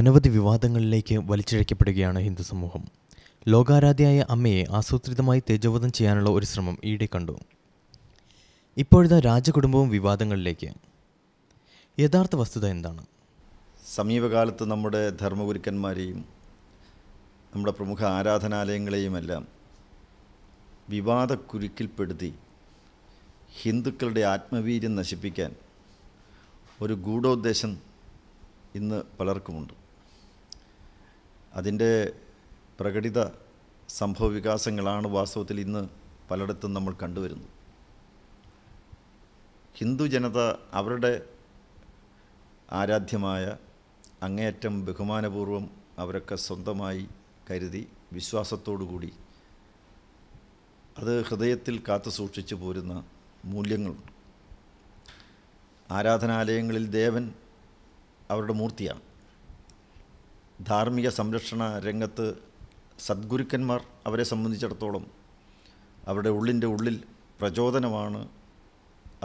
അനവധി വിവാദങ്ങളിലേക്ക് വലിച്ചിഴക്കപ്പെടുകയാണ് ഹിന്ദു സമൂഹം. ലോകാരാധ്യയായ അമ്മയെ ആസൂത്രിതമായി തേജോവധം ചെയ്യാനുള്ള ഒരു ശ്രമം ഈയിടെ കണ്ടു. ഇപ്പോഴത്തെ രാജകുടുംബവും വിവാദങ്ങളിലേക്ക്. യഥാർത്ഥ വസ്തുത എന്താണ്? സമീപകാലത്ത് നമ്മുടെ ധർമ്മഗുരുക്കന്മാരെയും നമ്മുടെ പ്രമുഖ ആരാധനാലയങ്ങളെയുമെല്ലാം വിവാദക്കുരുക്കിൽപ്പെടുത്തി ഹിന്ദുക്കളുടെ ആത്മവീര്യം നശിപ്പിക്കാൻ ഒരു ഗൂഢോദ്ദേശം ഇന്ന് പലർക്കുമുണ്ട്. അതിൻ്റെ പ്രകടിത സംഭവവികാസങ്ങളാണ് വാസ്തവത്തിൽ ഇന്ന് പലയിടത്തും നമ്മൾ കണ്ടുവരുന്നത്. ഹിന്ദു ജനത അവരുടെ ആരാധ്യമായ അങ്ങേയറ്റം ബഹുമാനപൂർവം അവരൊക്കെ സ്വന്തമായി കരുതി വിശ്വാസത്തോടുകൂടി അത് ഹൃദയത്തിൽ കാത്തു സൂക്ഷിച്ചു പോരുന്ന മൂല്യങ്ങളുണ്ട്. ആരാധനാലയങ്ങളിൽ ദേവൻ അവരുടെ മൂർത്തിയാണ്. ധാർമ്മിക സംരക്ഷണ രംഗത്ത് സദ്ഗുരുക്കന്മാർ അവരെ സംബന്ധിച്ചിടത്തോളം അവരുടെ ഉള്ളിൻ്റെ ഉള്ളിൽ പ്രചോദനമാണ്,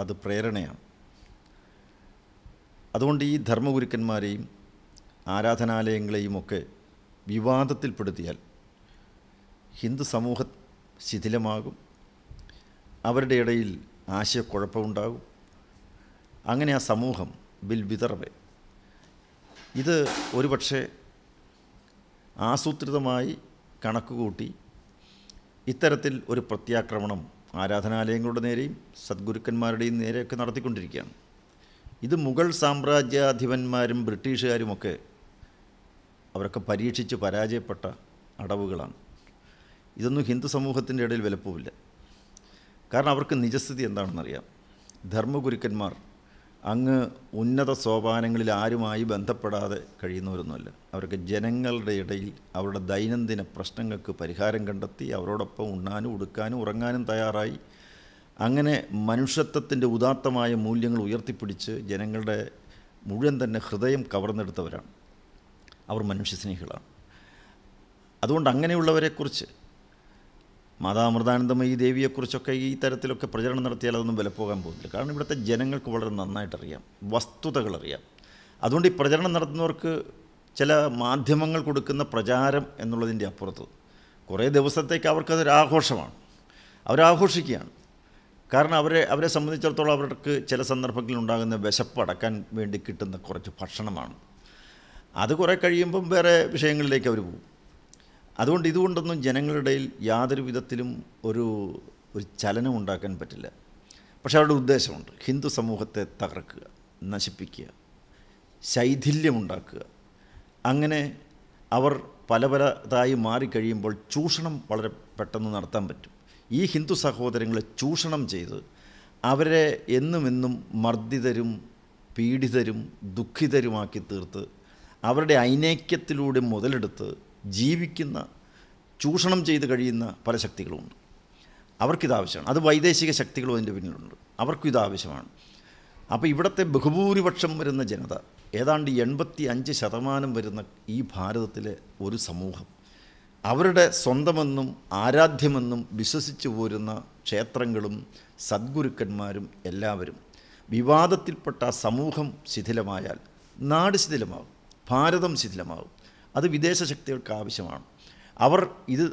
അത് പ്രേരണയാണ്. അതുകൊണ്ട് ഈ ധർമ്മഗുരുക്കന്മാരെയും ആരാധനാലയങ്ങളെയുമൊക്കെ വിവാദത്തിൽപ്പെടുത്തിയാൽ ഹിന്ദു സമൂഹം ശിഥിലമാകും, അവരുടെ ഇടയിൽ ആശയക്കുഴപ്പമുണ്ടാകും. അങ്ങനെ ആ സമൂഹം ബിൽ വിതറവേ. ഇത് ഒരുപക്ഷെ ആസൂത്രിതമായി കണക്കുകൂട്ടി ഇത്തരത്തിൽ ഒരു പ്രത്യാക്രമണം ആരാധനാലയങ്ങളുടെ നേരെയും സദ്ഗുരുക്കന്മാരുടെയും നേരെയൊക്കെ നടത്തിക്കൊണ്ടിരിക്കുകയാണ്. ഇത് മുഗൾ സാമ്രാജ്യാധിപന്മാരും ബ്രിട്ടീഷുകാരുമൊക്കെ അവരൊക്കെ പരീക്ഷിച്ച് പരാജയപ്പെട്ട അടവുകളാണ്. ഇതൊന്നും ഹിന്ദു സമൂഹത്തിൻ്റെ ഇടയിൽ വിലപ്പോവില്ല. കാരണം അവർക്ക് നിജസ്ഥിതി എന്താണെന്നറിയാം. ധർമ്മഗുരുക്കന്മാർ അങ്ങ് ഉന്നത സോപാനങ്ങളിൽ ആരുമായി ബന്ധപ്പെടാതെ കഴിയുന്നവരൊന്നുമല്ല. അവർക്ക് ജനങ്ങളുടെ ഇടയിൽ അവരുടെ ദൈനംദിന പ്രശ്നങ്ങൾക്ക് പരിഹാരം കണ്ടെത്തി അവരോടൊപ്പം ഉണ്ണാനും ഉടുക്കാനും ഉറങ്ങാനും തയ്യാറായി അങ്ങനെ മനുഷ്യത്വത്തിൻ്റെ ഉദാത്തമായ മൂല്യങ്ങൾ ഉയർത്തിപ്പിടിച്ച് ജനങ്ങളുടെ മുഴുവൻ തന്നെ ഹൃദയം കവർന്നെടുത്തവരാണ്. അവർ മനുഷ്യസ്നേഹികളാണ്. അതുകൊണ്ട് അങ്ങനെയുള്ളവരെക്കുറിച്ച് മാതാമൃതാനന്ദമയി ദേവിയെക്കുറിച്ചൊക്കെ ഈ തരത്തിലൊക്കെ പ്രചരണം നടത്തിയാൽ അതൊന്നും വിലപ്പോകാൻ പോകുന്നില്ല. കാരണം ഇവിടുത്തെ ജനങ്ങൾക്ക് വളരെ നന്നായിട്ടറിയാം, വസ്തുതകളറിയാം. അതുകൊണ്ട് ഈ പ്രചരണം നടത്തുന്നവർക്ക് ചില മാധ്യമങ്ങൾ കൊടുക്കുന്ന പ്രചാരം എന്നുള്ളതിൻ്റെ അപ്പുറത്ത് കുറേ ദിവസത്തേക്ക് അവർക്കതൊരാഘോഷമാണ്, അവരാഘോഷിക്കുകയാണ്. കാരണം അവരെ സംബന്ധിച്ചിടത്തോളം അവർക്ക് ചില സന്ദർഭങ്ങളിൽ ഉണ്ടാകുന്ന വിശപ്പ് അടക്കാൻ വേണ്ടി കിട്ടുന്ന കുറച്ച് ഭക്ഷണമാണ്. അത് കുറേ കഴിയുമ്പം വേറെ വിഷയങ്ങളിലേക്ക് അവർ പോകും. അതുകൊണ്ട് ഇതുകൊണ്ടൊന്നും ജനങ്ങളുടെ ഇടയിൽ യാതൊരു വിധത്തിലും ഒരു ചലനം ഉണ്ടാക്കാൻ പറ്റില്ല. പക്ഷേ അവരുടെ ഉദ്ദേശമുണ്ട്. ഹിന്ദു സമൂഹത്തെ തകർക്കുക, നശിപ്പിക്കുക, ശൈഥില്യമുണ്ടാക്കുക. അങ്ങനെ അവർ പലതായി മാറിക്കഴിയുമ്പോൾ ചൂഷണം വളരെ പെട്ടെന്ന് നടത്താൻ പറ്റും. ഈ ഹിന്ദു സഹോദരങ്ങളെ ചൂഷണം ചെയ്ത് അവരെ എന്നുമെന്നും മർദ്ദിതരും പീഡിതരും ദുഃഖിതരുമാക്കി തീർത്ത് അവരുടെ ഐനൈക്യത്തിലൂടെ മുതലെടുത്ത് ജീവിക്കുന്ന, ചൂഷണം ചെയ്ത് കഴിയുന്ന പല ശക്തികളുമുണ്ട്. അവർക്കിതാവശ്യമാണ്. അത് വൈദേശിക ശക്തികളും അതിൻ്റെ പിന്നിലുണ്ട്. അവർക്കും ഇതാവശ്യമാണ്. അപ്പോൾ ഇവിടുത്തെ ബഹുഭൂരിപക്ഷം വരുന്ന ജനത, ഏതാണ്ട് 85% വരുന്ന ഈ ഭാരതത്തിലെ ഒരു സമൂഹം, അവരുടെ സ്വന്തമെന്നും ആരാധ്യമെന്നും വിശ്വസിച്ചു പോരുന്ന ക്ഷേത്രങ്ങളും സദ്ഗുരുക്കന്മാരും എല്ലാവരും വിവാദത്തിൽപ്പെട്ട സമൂഹം ശിഥിലമായാൽ നാട് ശിഥിലമാകും, ഭാരതം ശിഥിലമാകും. അത് വിദേശ ശക്തികൾക്ക് ആവശ്യമാണ്. അവർ ഇത്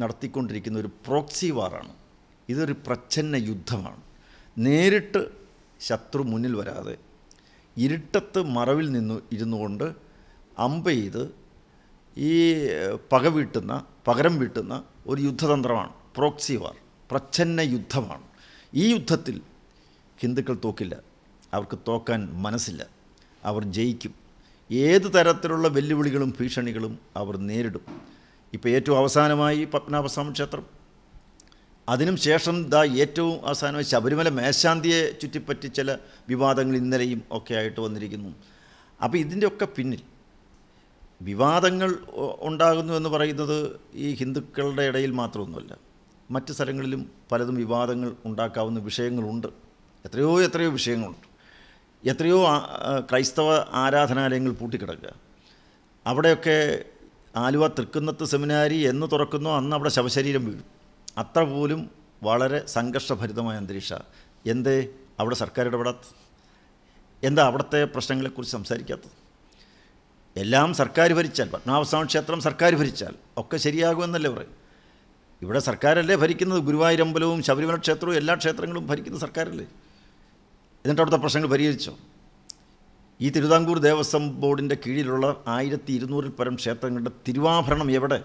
നടത്തിക്കൊണ്ടിരിക്കുന്ന ഒരു പ്രോക്സി വാറാണ്. ഇതൊരു പ്രച്ഛന്ന യുദ്ധമാണ്. നേരിട്ട് ശത്രു മുന്നിൽ വരാതെ ഇരുട്ടത്ത് മറവിൽ ഇരുന്നു കൊണ്ട് അമ്പ ചെയ്ത് ഈ പകരം വീട്ടുന്ന ഒരു യുദ്ധതന്ത്രമാണ് പ്രോക്സി വാർ. പ്രച്ഛന്ന യുദ്ധമാണ്. ഈ യുദ്ധത്തിൽ ഹിന്ദുക്കൾ തോക്കില്ല. അവർക്ക് തോക്കാൻ മനസ്സില്ല. അവർ ജയിക്കും. ഏത് തരത്തിലുള്ള വെല്ലുവിളികളും ഭീഷണികളും അവർ നേരിടും. ഇപ്പോൾ ഏറ്റവും അവസാനമായി പത്മനാഭസ്വാമി ക്ഷേത്രം, അതിനും ശേഷം ഏറ്റവും അവസാനമായി ശബരിമല മേശാന്തിയെ ചുറ്റിപ്പറ്റി ചില വിവാദങ്ങൾ ഇന്നലെയും ഒക്കെ ആയിട്ട് വന്നിരിക്കുന്നു. അപ്പോൾ ഇതിൻ്റെയൊക്കെ പിന്നിൽ വിവാദങ്ങൾ ഉണ്ടാകുന്നു എന്ന് പറയുന്നത് ഈ ഹിന്ദുക്കളുടെ ഇടയിൽ മാത്രമൊന്നുമല്ല, മറ്റ് സ്ഥലങ്ങളിലും പലതും വിവാദങ്ങൾ ഉണ്ടാക്കാവുന്ന വിഷയങ്ങളുണ്ട്. എത്രയോ വിഷയങ്ങളുണ്ട്. എത്രയോ ക്രൈസ്തവ ആരാധനാലയങ്ങൾ പൂട്ടിക്കിടക്കുക. അവിടെയൊക്കെ ആലുവ തൃക്കുന്നത്ത് സെമിനാരി എന്ന് തുറക്കുന്നോ അന്ന് അവിടെ ശവശരീരം വീഴും. അത്ര പോലും വളരെ സംഘർഷഭരിതമായ അന്തരീക്ഷമാണ്. എന്തേ അവിടെ സർക്കാർ ഇടപെടാത്തത്? എന്താ അവിടുത്തെ പ്രശ്നങ്ങളെക്കുറിച്ച് സംസാരിക്കാത്തത്? എല്ലാം സർക്കാർ ഭരിച്ചാൽ, പത്മനാഭസ്വാമി ക്ഷേത്രം സർക്കാർ ഭരിച്ചാൽ ഒക്കെ ശരിയാകുമെന്നല്ലേ പറയും. ഇവിടെ സർക്കാരല്ലേ ഭരിക്കുന്നത്. ഗുരുവായൂരമ്പലവും ശബരിമല ക്ഷേത്രവും എല്ലാ ക്ഷേത്രങ്ങളും ഭരിക്കുന്ന സർക്കാരല്ലേ. എന്നിട്ട് അവിടുത്തെ പ്രശ്നങ്ങൾ പരിഹരിച്ചോ? ഈ തിരുവിതാംകൂർ ദേവസ്വം ബോർഡിൻ്റെ കീഴിലുള്ള 1200-ൽ പരം ക്ഷേത്രങ്ങളുടെ തിരുവാഭരണം എവിടെ?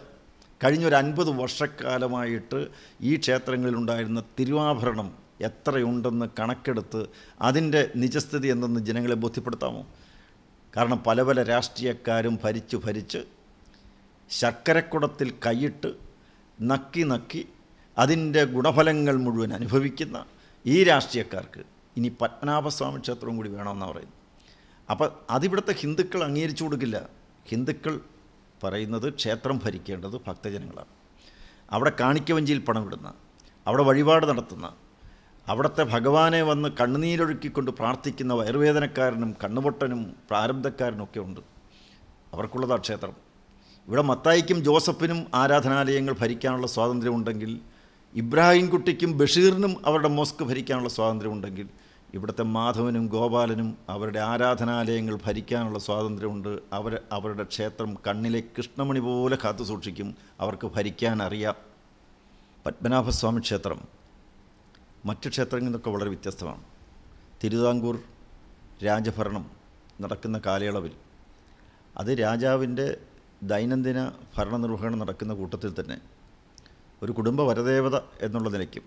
കഴിഞ്ഞൊരു 50 വർഷക്കാലമായിട്ട് ഈ ക്ഷേത്രങ്ങളിലുണ്ടായിരുന്ന തിരുവാഭരണം എത്രയുണ്ടെന്ന് കണക്കെടുത്ത് അതിൻ്റെ നിജസ്ഥിതി എന്തെന്ന് ജനങ്ങളെ ബോധ്യപ്പെടുത്താമോ? കാരണം പല പല രാഷ്ട്രീയക്കാരും ഭരിച്ച് ശർക്കരക്കുടത്തിൽ കൈയിട്ട് നക്കി അതിൻ്റെ ഗുണഫലങ്ങൾ മുഴുവൻ അനുഭവിക്കുന്ന ഈ രാഷ്ട്രീയക്കാർക്ക് ഇനി പത്മനാഭസ്വാമി ക്ഷേത്രവും കൂടി വേണമെന്നാണ് പറയുന്നത്. അപ്പോൾ അതിവിടുത്തെ ഹിന്ദുക്കൾ അംഗീകരിച്ചു കൊടുക്കില്ല. ഹിന്ദുക്കൾ പറയുന്നത് ക്ഷേത്രം ഭരിക്കേണ്ടത് ഭക്തജനങ്ങളാണ്. അവിടെ കാണിക്കവഞ്ചിയിൽ പണം ഇടുന്ന, അവിടെ വഴിപാട് നടത്തുന്ന, അവിടുത്തെ ഭഗവാനെ വന്ന് കണ്ണുനീരൊഴുക്കിക്കൊണ്ട് പ്രാർത്ഥിക്കുന്ന വയറുവേദനക്കാരനും കണ്ണുപൊട്ടനും പ്രാരബ്ധക്കാരനൊക്കെ ഉണ്ട്. അവർക്കുള്ളതാണ് ക്ഷേത്രം. ഇവിടെ മത്തായിക്കും ജോസഫിനും ആരാധനാലയങ്ങൾ ഭരിക്കാനുള്ള സ്വാതന്ത്ര്യമുണ്ടെങ്കിൽ, ഇബ്രാഹിം കുട്ടിക്കും ബഷീറിനും അവരുടെ മോസ്ക് ഭരിക്കാനുള്ള സ്വാതന്ത്ര്യമുണ്ടെങ്കിൽ, ഇവിടുത്തെ മാധവനും ഗോപാലനും അവരുടെ ആരാധനാലയങ്ങൾ ഭരിക്കാനുള്ള സ്വാതന്ത്ര്യമുണ്ട്. അവരുടെ ക്ഷേത്രം കണ്ണിലെ കൃഷ്ണമണി പോലെ കാത്തു സൂക്ഷിക്കും. അവർക്ക് ഭരിക്കാൻ അറിയാം. പത്മനാഭസ്വാമി ക്ഷേത്രം മറ്റ് ക്ഷേത്രങ്ങളിൽ നിന്നൊക്കെ വളരെ വ്യത്യസ്തമാണ്. തിരുവിതാംകൂർ രാജഭരണം നടക്കുന്ന കാലയളവിൽ അത് രാജാവിൻ്റെ ദൈനംദിന ഭരണനിർവഹണം നടക്കുന്ന കൂട്ടത്തിൽ തന്നെ ഒരു കുടുംബ വരദേവത എന്നുള്ള നിലയ്ക്കും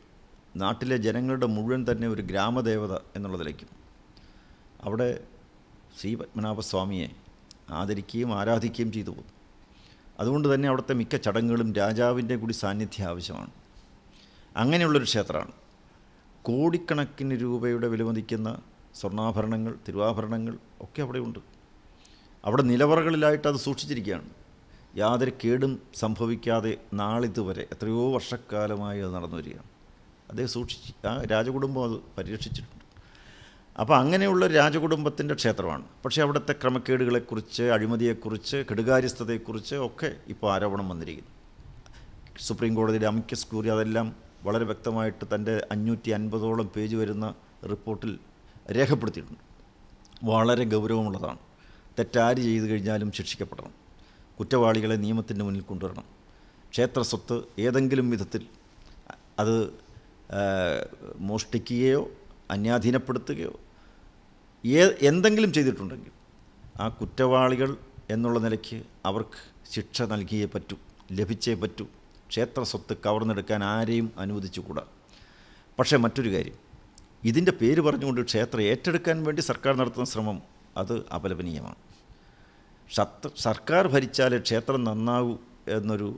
നാട്ടിലെ ജനങ്ങളുടെ മുഴുവൻ തന്നെ ഒരു ഗ്രാമദേവത എന്നുള്ള നിലയ്ക്കും അവിടെ ശ്രീ പത്മനാഭസ്വാമിയെ ആദരിക്കുകയും ആരാധിക്കുകയും ചെയ്തു പോകും. അതുകൊണ്ട് തന്നെ അവിടുത്തെ മിക്ക ചടങ്ങുകളും രാജാവിൻ്റെ കൂടി സാന്നിധ്യം ആവശ്യമാണ്. അങ്ങനെയുള്ളൊരു ക്ഷേത്രമാണ്. കോടിക്കണക്കിന് രൂപയുടെ വിലമതിക്കുന്ന സ്വർണ്ണാഭരണങ്ങൾ, തിരുവാഭരണങ്ങൾ ഒക്കെ അവിടെയുണ്ട്. അവിടെ നിലവറകളിലായിട്ട് അത് സൂക്ഷിച്ചിരിക്കുകയാണ്. യാതൊരു കേടും സംഭവിക്കാതെ നാളിതുവരെ എത്രയോ വർഷക്കാലമായി അത് നടന്നു വരികയാണ്. അതേ സൂക്ഷിച്ച് ആ രാജകുടുംബം അത് പരിരക്ഷിച്ചിട്ടുണ്ട്. അപ്പോൾ അങ്ങനെയുള്ള രാജകുടുംബത്തിൻ്റെ ക്ഷേത്രമാണ്. പക്ഷേ അവിടുത്തെ ക്രമക്കേടുകളെക്കുറിച്ച്, അഴിമതിയെക്കുറിച്ച്, കെടുകാര്യസ്ഥതയെക്കുറിച്ച് ഒക്കെ ഇപ്പോൾ ആരോപണം വന്നിരിക്കുന്നു. സുപ്രീം കോടതിയുടെ അമിക്കസ് ക്യൂറി അതെല്ലാം വളരെ വ്യക്തമായിട്ട് തൻ്റെ 550ഓളം പേജ് വരുന്ന റിപ്പോർട്ടിൽ രേഖപ്പെടുത്തിയിട്ടുണ്ട്. വളരെ ഗൗരവമുള്ളതാണ്. തെറ്റാര് ചെയ്തു കഴിഞ്ഞാലും ശിക്ഷിക്കപ്പെടണം. കുറ്റവാളികളെ നിയമത്തിൻ്റെ മുന്നിൽ കൊണ്ടുവരണം. ക്ഷേത്ര സ്വത്ത് ഏതെങ്കിലും വിധത്തിൽ അത് മോഷ്ടിക്കുകയോ അന്യാധീനപ്പെടുത്തുകയോ എന്തെങ്കിലും ചെയ്തിട്ടുണ്ടെങ്കിൽ ആ കുറ്റവാളികൾ എന്നുള്ള നിലയ്ക്ക് അവർക്ക് ശിക്ഷ നൽകിയേ പറ്റൂ, ലഭിച്ചേ പറ്റൂ. ക്ഷേത്ര സ്വത്ത് കവർന്നെടുക്കാൻ ആരെയും അനുവദിച്ചുകൂടാ. പക്ഷേ മറ്റൊരു കാര്യം, ഇതിൻ്റെ പേര് പറഞ്ഞുകൊണ്ട് ക്ഷേത്രം ഏറ്റെടുക്കാൻ വേണ്ടി സർക്കാർ നടത്തുന്ന ശ്രമം അത് അപലപനീയമാണ്. സർക്കാർ ഭരിച്ചാലേ ക്ഷേത്രം നന്നാവൂ എന്നൊരു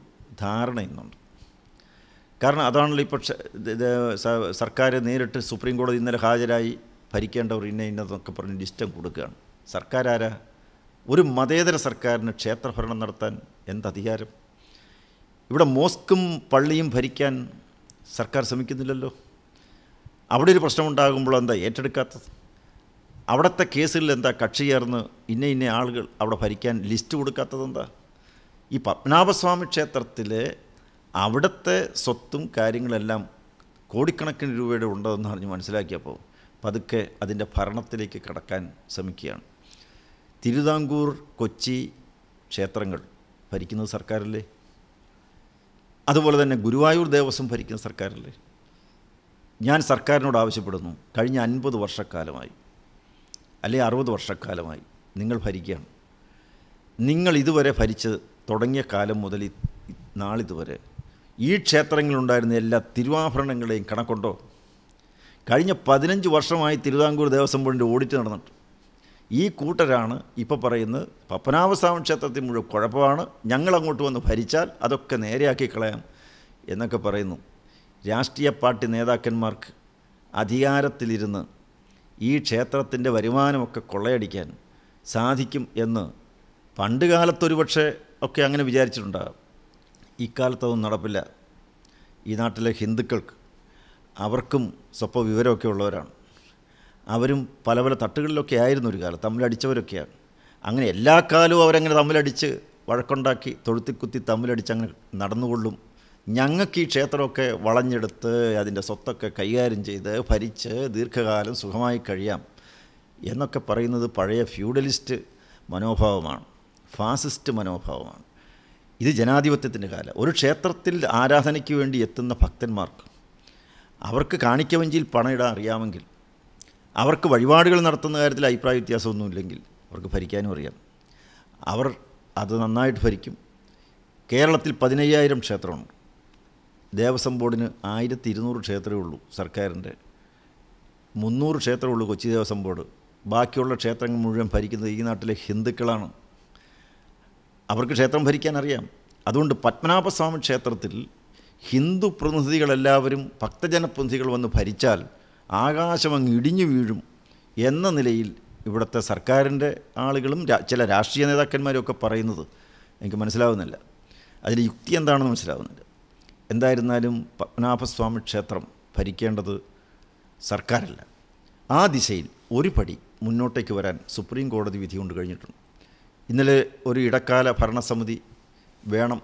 ധാരണ ഇന്നുണ്ട്. കാരണം അതാണല്ലോ ഇപ്പോൾ സർക്കാർ നേരിട്ട് സുപ്രീം കോടതി ഇന്നലെ ഹാജരായി ഭരിക്കേണ്ടവർ ഇന്നതൊക്കെ പറഞ്ഞ് ലിസ്റ്റം കൊടുക്കുകയാണ്. സർക്കാർ ആരാ? ഒരു മതേതര സർക്കാരിന് ക്ഷേത്രഭരണം നടത്താൻ എന്തധികാരം? ഇവിടെ മോസ്കും പള്ളിയും ഭരിക്കാൻ സർക്കാർ ശ്രമിക്കുന്നില്ലല്ലോ. അവിടെ ഒരു പ്രശ്നമുണ്ടാകുമ്പോൾ എന്താ ഏറ്റെടുക്കാത്തത്? അവിടുത്തെ കേസുകളിൽ എന്താ കക്ഷി ചേർന്ന് ഇന്ന ആളുകൾ അവിടെ ഭരിക്കാൻ ലിസ്റ്റ് കൊടുക്കാത്തതെന്താ? ഈ പത്മനാഭസ്വാമി ക്ഷേത്രത്തിലെ അവിടുത്തെ സ്വത്തും കാര്യങ്ങളെല്ലാം കോടിക്കണക്കിന് രൂപയുടെ ഉണ്ടെന്ന് പറഞ്ഞ് മനസ്സിലാക്കിയപ്പോൾ പതുക്കെ അതിൻ്റെ ഭരണത്തിലേക്ക് കടക്കാൻ ശ്രമിക്കുകയാണ്. തിരുവിതാംകൂർ, കൊച്ചി ക്ഷേത്രങ്ങൾ ഭരിക്കുന്നത് സർക്കാരല്ലേ? അതുപോലെ തന്നെ ഗുരുവായൂർ ദേവസ്വം ഭരിക്കുന്ന സർക്കാരല്ലേ? ഞാൻ സർക്കാരിനോട് ആവശ്യപ്പെടുന്നു, കഴിഞ്ഞ 50 വർഷക്കാലമായി അല്ലെങ്കിൽ 60 വർഷക്കാലമായി നിങ്ങൾ ഭരിക്കുകയാണ്. നിങ്ങൾ ഇതുവരെ ഭരിച്ച് തുടങ്ങിയ കാലം മുതൽ നാളിതുവരെ ഈ ക്ഷേത്രങ്ങളിലുണ്ടായിരുന്ന എല്ലാ തിരുവാഭരണങ്ങളെയും കണക്കുണ്ടോ? കഴിഞ്ഞ 15 വർഷമായി തിരുവിതാംകൂർ ദേവസ്വം ബോർഡിൻ്റെ ഓഡിറ്റ് നടന്നിട്ട് ഈ കൂട്ടരാണ് ഇപ്പോൾ പറയുന്നത് പത്മനാഭസ്വാമി ക്ഷേത്രത്തിൽ മുഴുവൻ കുഴപ്പമാണ്, ഞങ്ങളങ്ങോട്ട് വന്ന് ഭരിച്ചാൽ അതൊക്കെ നേരെയാക്കി കളയാം എന്നൊക്കെ പറയുന്നു. രാഷ്ട്രീയ പാർട്ടി നേതാക്കന്മാർക്ക് അധികാരത്തിലിരുന്ന് ഈ ക്ഷേത്രത്തിൻ്റെ വരുമാനമൊക്കെ കൊള്ളയടിക്കാൻ സാധിക്കും എന്ന് പണ്ട് കാലത്തൊരു പക്ഷേ ഒക്കെ അങ്ങനെ വിചാരിച്ചിട്ടുണ്ടാകും. ഇക്കാലത്തൊന്നും നടപ്പില്ല. ഈ നാട്ടിലെ ഹിന്ദുക്കൾക്ക് അവർക്കും സ്വപ്പം വിവരമൊക്കെ ഉള്ളവരാണ്. അവരും പല പല തട്ടുകളിലൊക്കെ ആയിരുന്നു ഒരു കാലം, തമ്മിലടിച്ചവരൊക്കെയാണ്. അങ്ങനെ എല്ലാ കാലവും അവരങ്ങനെ തമ്മിലടിച്ച് വഴക്കുണ്ടാക്കി തൊഴുത്തിക്കുത്തി തമ്മിലടിച്ച് അങ്ങനെ നടന്നുകൊള്ളും. ഞങ്ങൾക്ക് ഈ ക്ഷേത്രമൊക്കെ വളഞ്ഞെടുത്ത് അതിൻ്റെ സ്വത്തൊക്കെ കൈകാര്യം ചെയ്ത് ഭരിച്ച് ദീർഘകാലം സുഖമായി കഴിയാം എന്നൊക്കെ പറയുന്നത് പഴയ ഫ്യൂഡലിസ്റ്റ് മനോഭാവമാണ്. ഫാസിസ്റ്റ് മനോഭാവമാണ്. ഇത് ജനാധിപത്യത്തിൻ്റെ കാലം. ഒരു ക്ഷേത്രത്തിൽ ആരാധനയ്ക്ക് വേണ്ടി എത്തുന്ന ഭക്തന്മാർക്ക് അവർക്ക് കാണിക്കവഞ്ചിയിൽ പണയിടാൻ അറിയാമെങ്കിൽ, അവർക്ക് വഴിപാടുകൾ നടത്തുന്ന കാര്യത്തിൽ അഭിപ്രായ വ്യത്യാസമൊന്നുമില്ലെങ്കിൽ അവർക്ക് ഭരിക്കാനും അറിയാം. അവർ അത് നന്നായിട്ട് ഭരിക്കും. കേരളത്തിൽ 15,000 ക്ഷേത്രമുണ്ട്. ദേവസ്വം ബോർഡിന് 1200 ക്ഷേത്രമേ ഉള്ളൂ. സർക്കാരിൻ്റെ 300 ക്ഷേത്രമേ ഉള്ളൂ കൊച്ചി ദേവസ്വം ബോർഡ്. ബാക്കിയുള്ള ക്ഷേത്രങ്ങൾ മുഴുവൻ ഭരിക്കുന്നത് ഈ നാട്ടിലെ ഹിന്ദുക്കളാണ്. അവർക്ക് ക്ഷേത്രം ഭരിക്കാൻ അറിയാം. അതുകൊണ്ട് പത്മനാഭസ്വാമി ക്ഷേത്രത്തിൽ ഹിന്ദു പ്രതിനിധികളെല്ലാവരും ഭക്തജനപ്രതിനിധികൾ വന്ന് ഭരിച്ചാൽ ആകാശമങ്ങ് ഇടിഞ്ഞു വീഴും എന്ന നിലയിൽ ഇവിടുത്തെ സർക്കാരിൻ്റെ ആളുകളും ചില രാഷ്ട്രീയ നേതാക്കന്മാരൊക്കെ പറയുന്നത് എനിക്ക് മനസ്സിലാവുന്നില്ല. അതിൻ്റെ യുക്തി എന്താണെന്ന് മനസ്സിലാവുന്നില്ല. എന്തായിരുന്നാലും പത്മനാഭസ്വാമി ക്ഷേത്രം ഭരിക്കേണ്ടത് സർക്കാരല്ല. ആ ദിശയിൽ ഒരു പടി മുന്നോട്ടേക്ക് വരാൻ സുപ്രീം കോടതി വിധി കൊണ്ട് കഴിഞ്ഞിട്ടുണ്ട്. ഇന്നലെ ഒരു ഇടക്കാല ഭരണസമിതി വേണം,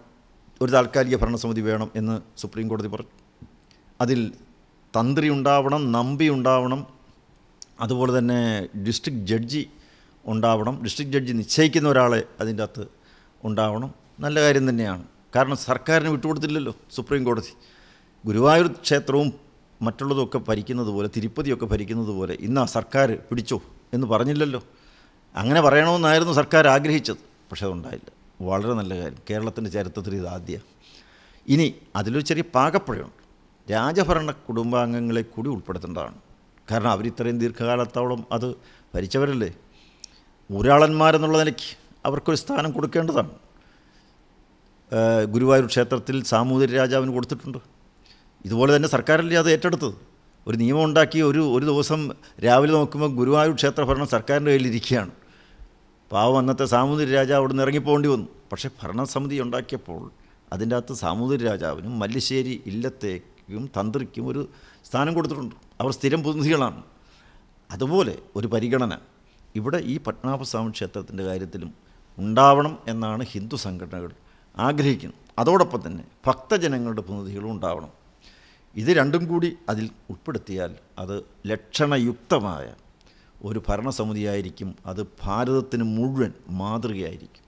ഒരു താൽക്കാലിക ഭരണസമിതി വേണം എന്ന് സുപ്രീം കോടതി പറഞ്ഞു. അതിൽ തന്ത്രി ഉണ്ടാവണം, നമ്പി ഉണ്ടാവണം, അതുപോലെ തന്നെ ഡിസ്ട്രിക്ട് ജഡ്ജി ഉണ്ടാവണം. ഡിസ്ട്രിക്ട് ജഡ്ജി നിശ്ചയിക്കുന്ന ഒരാളെ അതിൻ്റെ അകത്ത് ഉണ്ടാവണം. നല്ല കാര്യം തന്നെയാണ്. കാരണം സർക്കാരിന് വിട്ടുകൊടുത്തില്ലല്ലോ സുപ്രീം കോടതി. ഗുരുവായൂർ ക്ഷേത്രവും മറ്റുള്ളതൊക്കെ ഭരിക്കുന്നത് പോലെ, തിരുപ്പതിയൊക്കെ ഭരിക്കുന്നത് പോലെ ഇന്ന് സർക്കാർ പിടിച്ചോ എന്ന് പറഞ്ഞില്ലല്ലോ. അങ്ങനെ പറയണമെന്നായിരുന്നു സർക്കാർ ആഗ്രഹിച്ചത്. പക്ഷേ അതുണ്ടായില്ല. വളരെ നല്ല കാര്യം. കേരളത്തിൻ്റെ ചരിത്രത്തിൽ ഇത് ആദ്യം. ഇനി അതിലൊരു ചെറിയ പാകപ്പഴയുണ്ട്. രാജഭരണ കുടുംബാംഗങ്ങളെ കൂടി ഉൾപ്പെടുത്തേണ്ടതാണ്. കാരണം അവരിത്രയും ദീർഘകാലത്തോളം അത് ഭരിച്ചവരല്ലേ. ഊരാളന്മാരെന്നുള്ള നിലയ്ക്ക് അവർക്കൊരു സ്ഥാനം കൊടുക്കേണ്ടതാണ്. ഗുരുവായൂർ ക്ഷേത്രത്തിൽ സാമൂതിരി രാജാവിന് കൊടുത്തിട്ടുണ്ട്. ഇതുപോലെ തന്നെ സർക്കാരല്ലേ അത് ഏറ്റെടുത്തത്. ഒരു നിയമം ഉണ്ടാക്കി ഒരു ദിവസം രാവിലെ നോക്കുമ്പോൾ ഗുരുവായൂർ ക്ഷേത്ര ഭരണം സർക്കാരിൻ്റെ കയ്യിലിരിക്കുകയാണ്. പാവം അന്നത്തെ സാമൂതിരി രാജാവ് അവിടെ നിന്ന് ഇറങ്ങിപ്പോകേണ്ടി വന്നു. പക്ഷേ ഭരണസമിതി ഉണ്ടാക്കിയപ്പോൾ അതിൻ്റെ അകത്ത് സാമൂതിരി രാജാവിനും മല്ലിശ്ശേരി ഇല്ലത്തേക്കും തന്ത്രിക്കും ഒരു സ്ഥാനം കൊടുത്തിട്ടുണ്ട്. അവർ സ്ഥിരം പ്രതിനിധികളാണ്. അതുപോലെ ഒരു പരിഗണന ഇവിടെ ഈ പത്മനാഭസ്വാമി ക്ഷേത്രത്തിൻ്റെ കാര്യത്തിലും ഉണ്ടാവണം എന്നാണ് ഹിന്ദു സംഘടനകൾ ആഗ്രഹിക്കുന്നത്. അതോടൊപ്പം തന്നെ ഭക്തജനങ്ങളുടെ പ്രതിനിധികളും ഉണ്ടാവണം. ഇത് രണ്ടും കൂടി അതിൽ ഉൾപ്പെടുത്തിയാൽ അത് ലക്ഷണയുക്തമായ ഒരു ഭരണസമിതിയായിരിക്കും. അത് ഭാരതത്തിന് മുഴുവൻ മാതൃകയായിരിക്കും.